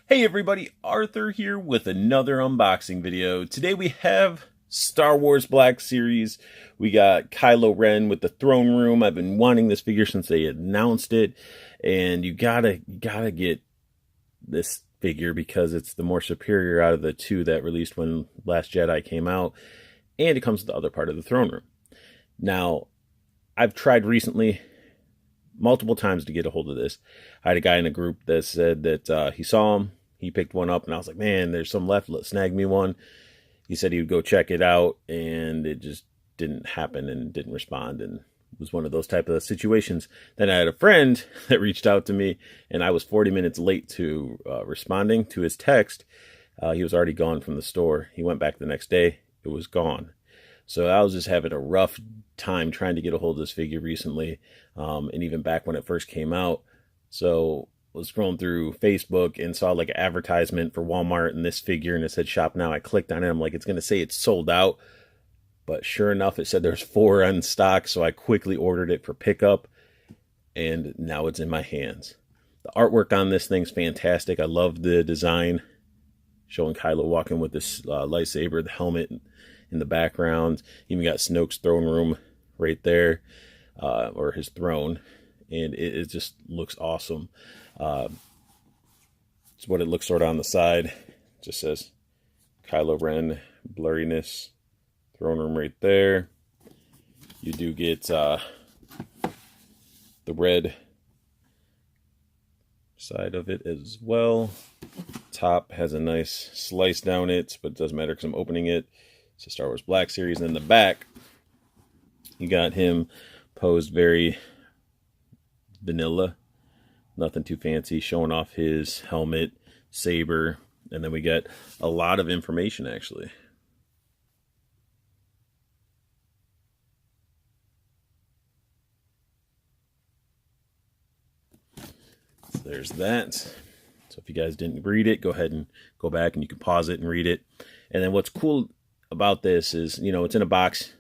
Hey everybody, Arthur here with another unboxing video. Today we have Star Wars Black Series. We got Kylo Ren with the throne room. I've been wanting this figure since they announced it, and you gotta get this figure because it's the more superior out of the two that released when Last Jedi came out, and it comes with the other part of the throne room. Now, I've tried recently multiple times to get a hold of this. I had a guy in a group that said that he saw him, he picked one up, and I was like, man, there's some left, let's snag me one. He said he would go check it out, and it just didn't happen and didn't respond, and it was one of those type of situations. Then I had a friend that reached out to me, and I was 40 minutes late to responding to his text. He was already gone from the store. He went back the next day, it was gone. So I was just having a rough time trying to get a hold of this figure recently, and even back when it first came out. So I was scrolling through Facebook and saw like an advertisement for Walmart and this figure, and it said shop now. I clicked on it. I'm like, it's going to say it's sold out. But sure enough, it said there's 4 in stock. So I quickly ordered it for pickup, and now it's in my hands. The artwork on this thing's fantastic. I love the design, showing Kylo walking with this lightsaber, the helmet in the background. Even got Snoke's throne room right there, or his throne, and it just looks awesome. It's what it looks sort of on the side. It just says Kylo Ren, blurriness, throne room right there. You do get the red side of it as well. Top has a nice slice down it, but it doesn't matter because I'm opening it. It's a Star Wars Black Series. And in the back, you got him posed very vanilla. Nothing too fancy, showing off his helmet, saber, and then we get a lot of information actually. So there's that. So if you guys didn't read it, go ahead and go back and you can pause it and read it. And then what's cool about this is, you know, it's in a box,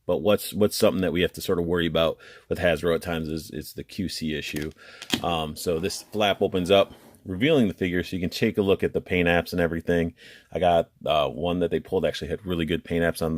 but what's something that we have to sort of worry about with Hasbro at times is it's the QC issue. So this flap opens up, revealing the figure, so you can take a look at the paint apps and everything. I got one that they pulled, actually had really good paint apps on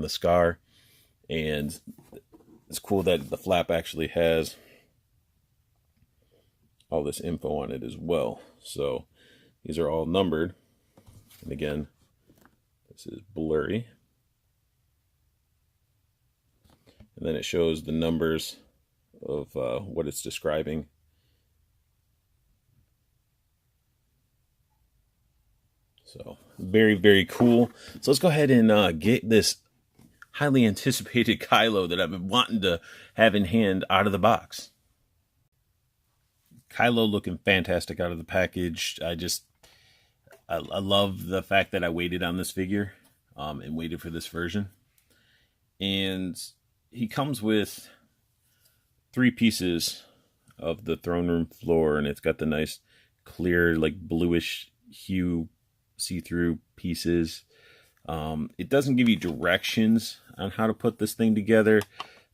the scar, and it's cool that the flap actually has all this info on it as well. So these are all numbered, and again, this is blurry. And then it shows the numbers of what it's describing. So very, very cool. So let's go ahead and get this highly anticipated Kylo that I've been wanting to have in hand out of the box. Kylo looking fantastic out of the package. I love the fact that I waited on this figure and waited for this version. And he comes with 3 pieces of the throne room floor, and it's got the nice clear, like bluish hue see-through pieces. It doesn't give you directions on how to put this thing together,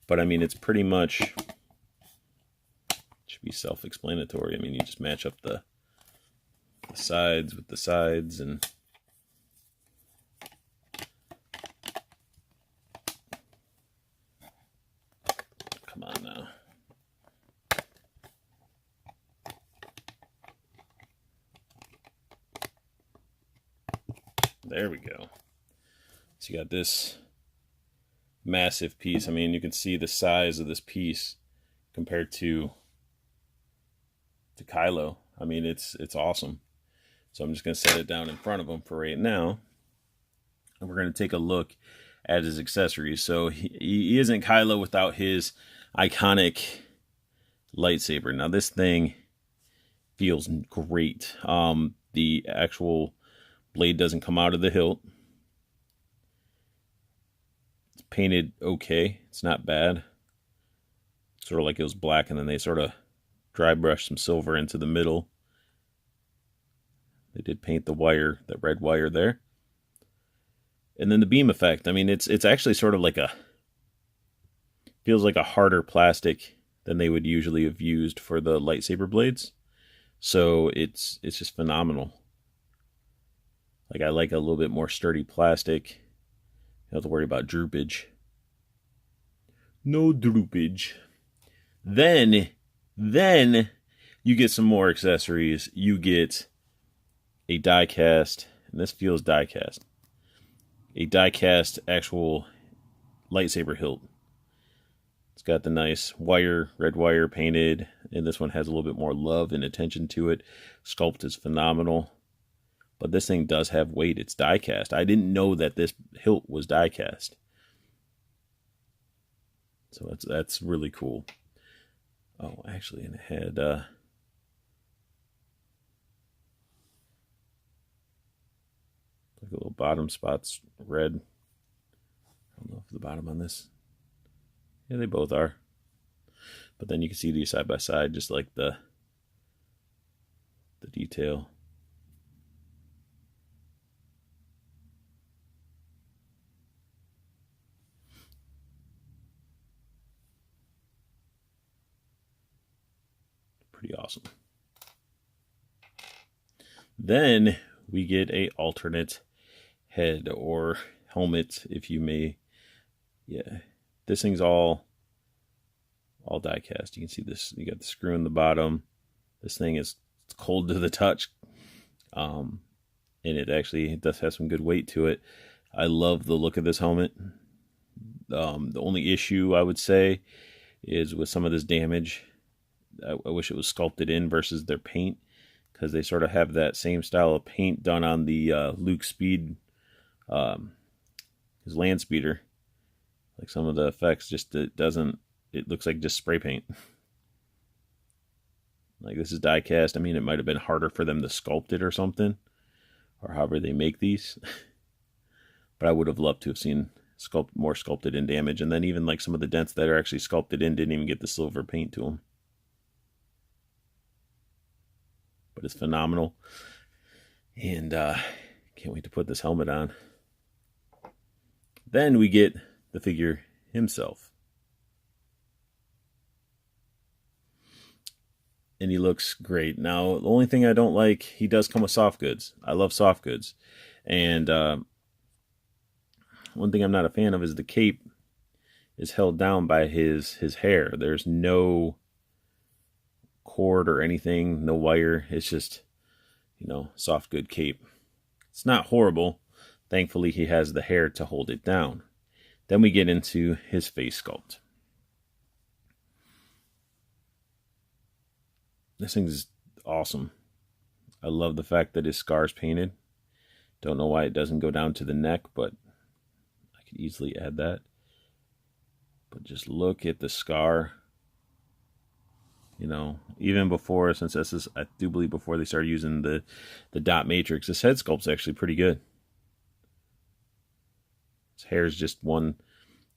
but I mean, it's pretty much, should be self-explanatory. I mean, you just match up the sides with the sides, and come on now. There we go. So you got this massive piece. I mean, you can see the size of this piece compared to Kylo. I mean, it's awesome. So I'm just going to set it down in front of him for right now, and we're going to take a look at his accessories. So he isn't Kylo without his iconic lightsaber. Now this thing feels great. The actual blade doesn't come out of the hilt. It's painted okay. It's not bad. Sort of like it was black, and then they sort of dry brushed some silver into the middle. They did paint the wire, that red wire there. And then the beam effect. I mean, it's actually sort of like feels like a harder plastic than they would usually have used for the lightsaber blades. So it's just phenomenal. Like, I like a little bit more sturdy plastic. You don't have to worry about droopage. No droopage. Then you get some more accessories. You get a die cast, and this feels die cast. A die cast actual lightsaber hilt. It's got the nice wire, red wire painted, and this one has a little bit more love and attention to it. Sculpt is phenomenal, but this thing does have weight. It's die cast. I didn't know that this hilt was die cast, so that's really cool. Oh, actually, and it had like a little bottom spots red. I don't know if the bottom on this. Yeah, they both are. But then you can see these side by side, just like the detail. Pretty awesome. Then we get a alternate head or helmet, if you may. Yeah, this thing's all die cast. You can see this. You got the screw in the bottom. This thing is cold to the touch, and it does have some good weight to it. I love the look of this helmet. The only issue I would say is with some of this damage. I wish it was sculpted in versus their paint, because they sort of have that same style of paint done on the Luke Speed, his land speeder. Like some of the effects, it looks like just spray paint. Like, this is die cast. I mean, it might have been harder for them to sculpt it or something, or however they make these. But I would have loved to have seen more sculpted in damage. And then even like some of the dents that are actually sculpted in didn't even get the silver paint to them. But it's phenomenal. And can't wait to put this helmet on. Then we get the figure himself. And he looks great. Now, the only thing I don't like, he does come with soft goods. I love soft goods. And one thing I'm not a fan of is the cape is held down by his hair. There's no cord or anything, no wire. It's just, soft good cape. It's not horrible. Thankfully, he has the hair to hold it down. Then we get into his face sculpt. This thing's awesome. I love the fact that his scar's painted. Don't know why it doesn't go down to the neck, but I could easily add that. But just look at the scar. Even before, since this is, I do believe before they started using the dot matrix, this head sculpt's actually pretty good. His hair is just one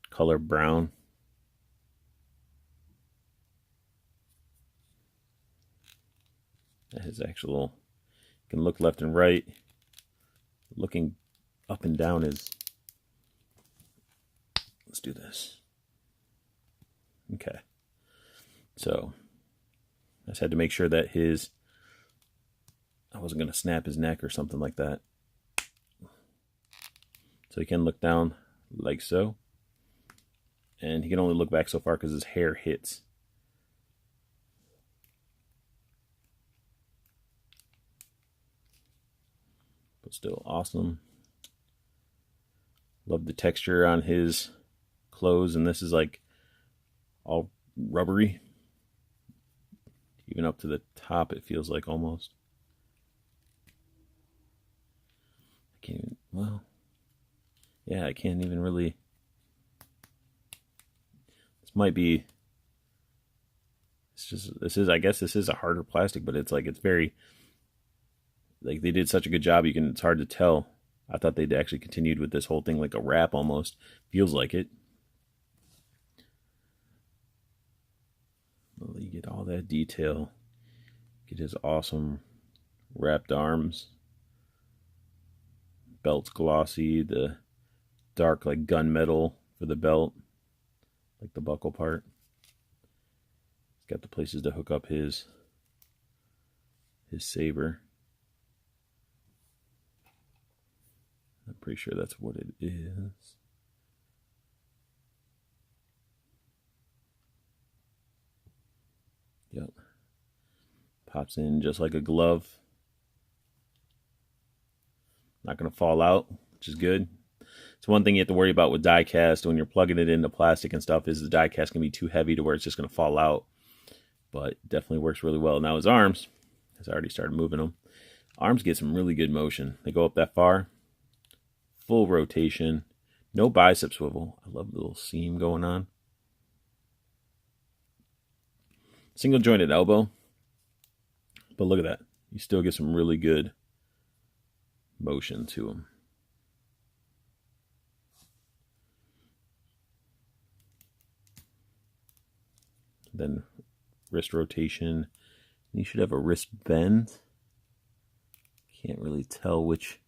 color brown. His actual, you can look left and right. Looking up and down is, let's do this. Okay. So, I just had to make sure that I wasn't going to snap his neck or something like that. So he can look down like so. And he can only look back so far because his hair hits. But still awesome. Love the texture on his clothes. And this is like all rubbery. Even up to the top, it feels like almost. I can't even, well, yeah, I can't even really. This might be, I guess this is a harder plastic, but it's very, like, they did such a good job, it's hard to tell. I thought they'd actually continued with this whole thing like a wrap almost. Feels like it. Well, you get all that detail. Get his awesome wrapped arms. Belt's glossy. The dark like gunmetal for the belt. Like the buckle part. He's got the places to hook up his saber. Pretty sure that's what it is. Yep. Pops in just like a glove. Not going to fall out, which is good. It's one thing you have to worry about with die cast when you're plugging it into plastic and stuff is the die cast can be too heavy to where it's just going to fall out. But it definitely works really well. Now his arms, as I already started moving them, arms get some really good motion. They go up that far. Full rotation. No bicep swivel. I love the little seam going on. Single jointed elbow. But look at that. You still get some really good motion to him. Then wrist rotation. You should have a wrist bend. Can't really tell which.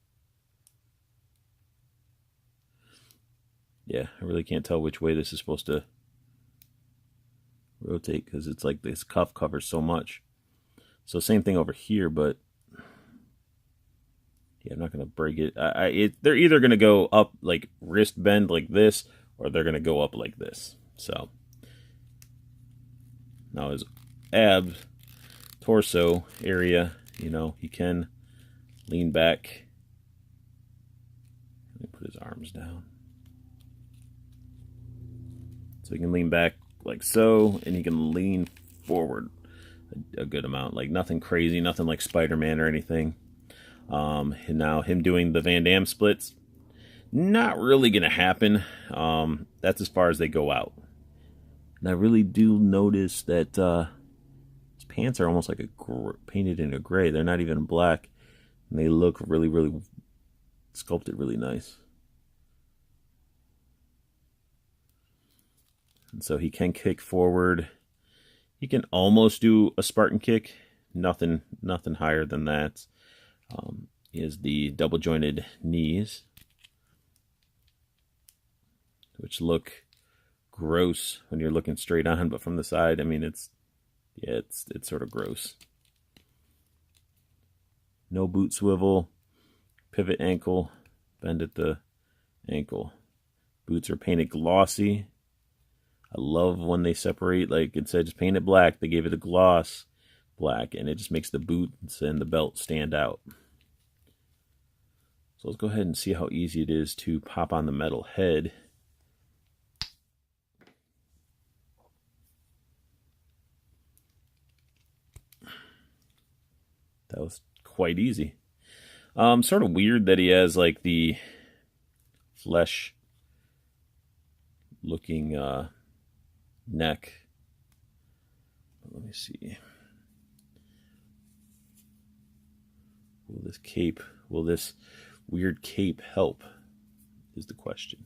Yeah, I really can't tell which way this is supposed to rotate because it's like this cuff covers so much. So same thing over here, but yeah, I'm not going to break it. They're either going to go up like wrist bend like this, or they're going to go up like this. So now his abs, torso area, you know, he can lean back. Let me put his arms down. So he can lean back like so, and he can lean forward a good amount. Like nothing crazy, nothing like Spider-Man or anything. And now him doing the Van Damme splits, not really going to happen. That's as far as they go out. And I really do notice that his pants are almost like painted in a gray. They're not even black. And they look really, really sculpted really nice. And so he can kick forward. He can almost do a Spartan kick. Nothing higher than that. Is the double jointed knees, which look gross when you're looking straight on, but from the side, I mean, it's sort of gross. No boot swivel, pivot ankle, bend at the ankle. Boots are painted glossy. I love when they separate, like instead of just paint it black, they gave it a gloss black, and it just makes the boots and the belt stand out. So let's go ahead and see how easy it is to pop on the metal head. That was quite easy. Sort of weird that he has like the flesh looking neck. But let me see. Will this weird cape help? Is the question.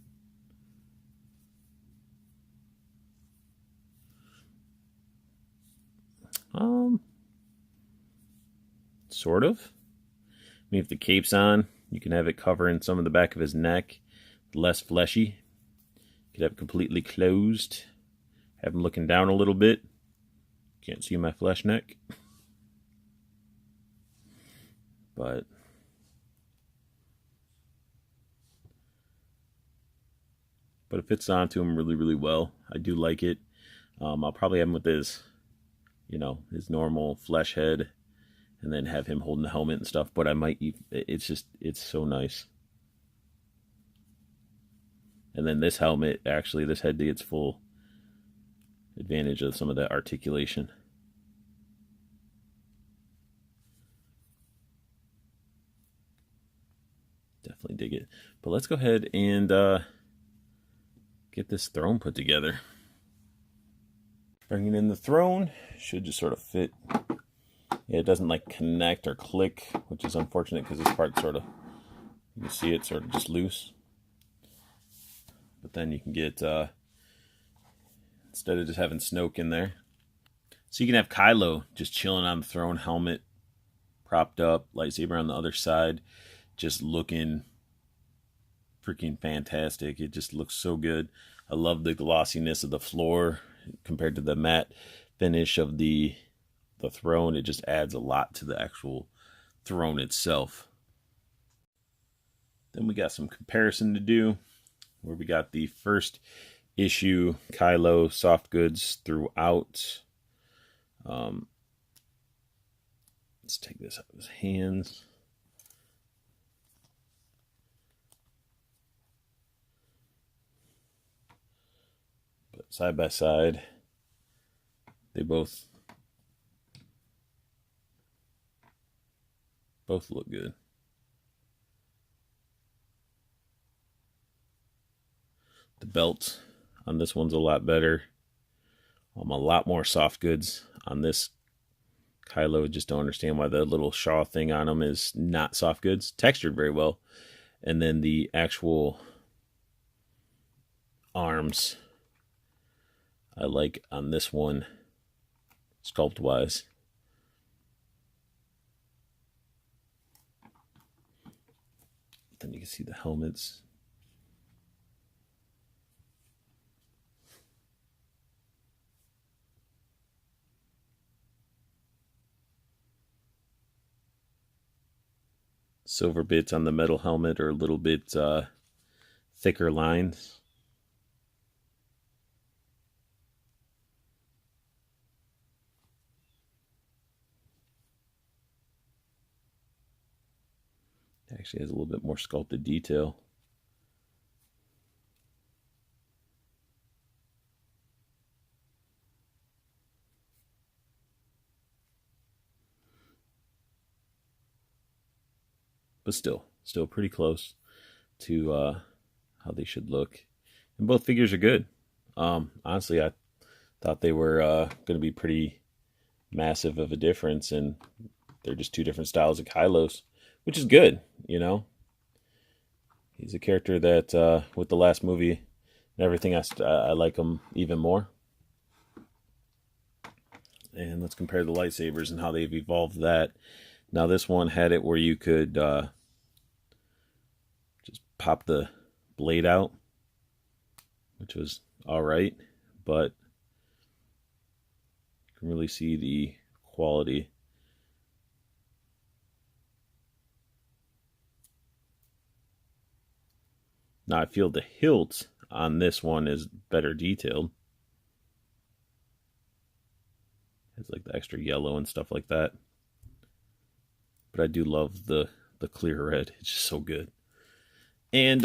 Sort of. I mean, if the cape's on, you can have it covering some of the back of his neck, less fleshy. You could have it completely closed. Have him looking down a little bit. Can't see my flesh neck. But it fits onto him really, really well. I do like it. I'll probably have him with his, his normal flesh head, and then have him holding the helmet and stuff. But I might, it's so nice. And then this helmet, actually, this head gets full advantage of some of that articulation. Definitely dig it. But let's go ahead and get this throne put together. Bringing in the throne, should just sort of fit. Yeah, it doesn't like connect or click, which is unfortunate because this part sort of, you can see it sort of just loose. But then you can get, instead of just having Snoke in there. So you can have Kylo just chilling on the throne, helmet propped up, lightsaber on the other side, just looking freaking fantastic. It just looks so good. I love the glossiness of the floor compared to the matte finish of the throne. It just adds a lot to the actual throne itself. Then we got some comparison to do, where we got the first issue Kylo soft goods throughout. Let's take this out of his hands. But side by side, they both look good. The belt on this one's a lot better. A lot more soft goods on this Kylo. Just don't understand why the little Shaw thing on him is not soft goods. Textured very well. And then the actual arms I like on this one, sculpt wise. Then you can see the helmets. Silver bits on the metal helmet are a little bit thicker lines. It actually has a little bit more sculpted detail. But still pretty close to how they should look. And both figures are good. Honestly, I thought they were going to be pretty massive of a difference, and they're just two different styles of Kylos, which is good, you know. He's a character that, with the last movie and everything, I like him even more. And let's compare the lightsabers and how they've evolved that. Now, this one had it where you could just pop the blade out, which was all right, but you can really see the quality. Now, I feel the hilt on this one is better detailed. It's like the extra yellow and stuff like that. But I do love the clear red. It's just so good. And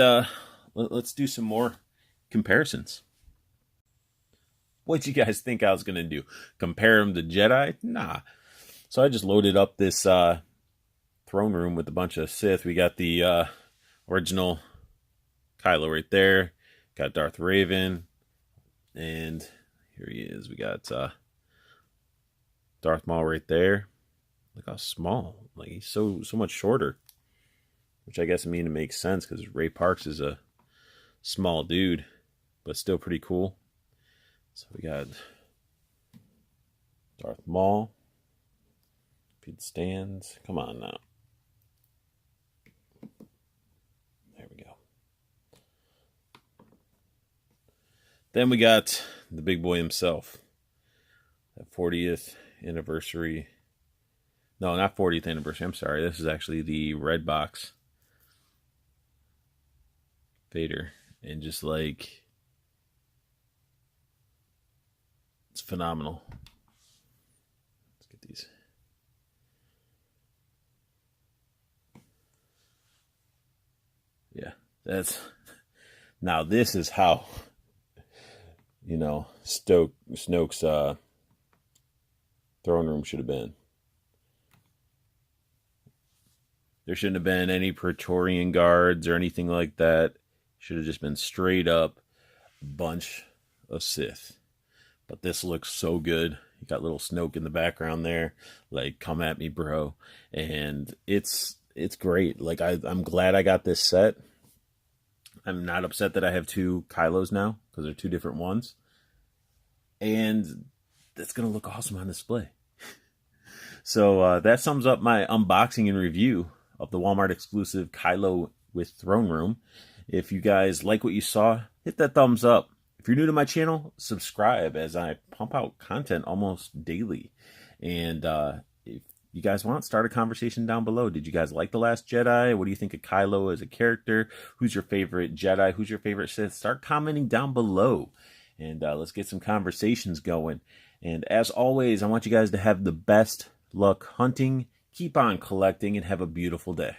let's do some more comparisons. What'd you guys think I was going to do? Compare them to Jedi? Nah. So I just loaded up this throne room with a bunch of Sith. We got the original Kylo right there. Got Darth Raven. And here he is. We got Darth Maul right there. Look how small. Like, he's so much shorter. Which I guess it makes sense because Ray Parks is a small dude, but still pretty cool. So we got Darth Maul. Pete stands. Come on now. There we go. Then we got the big boy himself. That 40th anniversary. No, not 40th anniversary. I'm sorry. This is actually the red box Vader. And just like, it's phenomenal. Let's get these. Yeah, that's, now this is how, you know, Snoke's throne room should have been. There shouldn't have been any Praetorian guards or anything like that. Should have just been straight up a bunch of Sith. But this looks so good. You got little Snoke in the background there, like, come at me, bro. And it's great. Like, I'm glad I got this set. I'm not upset that I have two Kylos now, because they're two different ones. And that's going to look awesome on display. So that sums up my unboxing and review of the Walmart exclusive Kylo with Throne Room. If you guys like what you saw, hit that thumbs up. If you're new to my channel, subscribe, as I pump out content almost daily. And if you guys want, start a conversation down below. Did you guys like The Last Jedi? What do you think of Kylo as a character? Who's your favorite Jedi? Who's your favorite Sith? Start commenting down below, and let's get some conversations going. And as always, I want you guys to have the best luck hunting. Keep on collecting and have a beautiful day.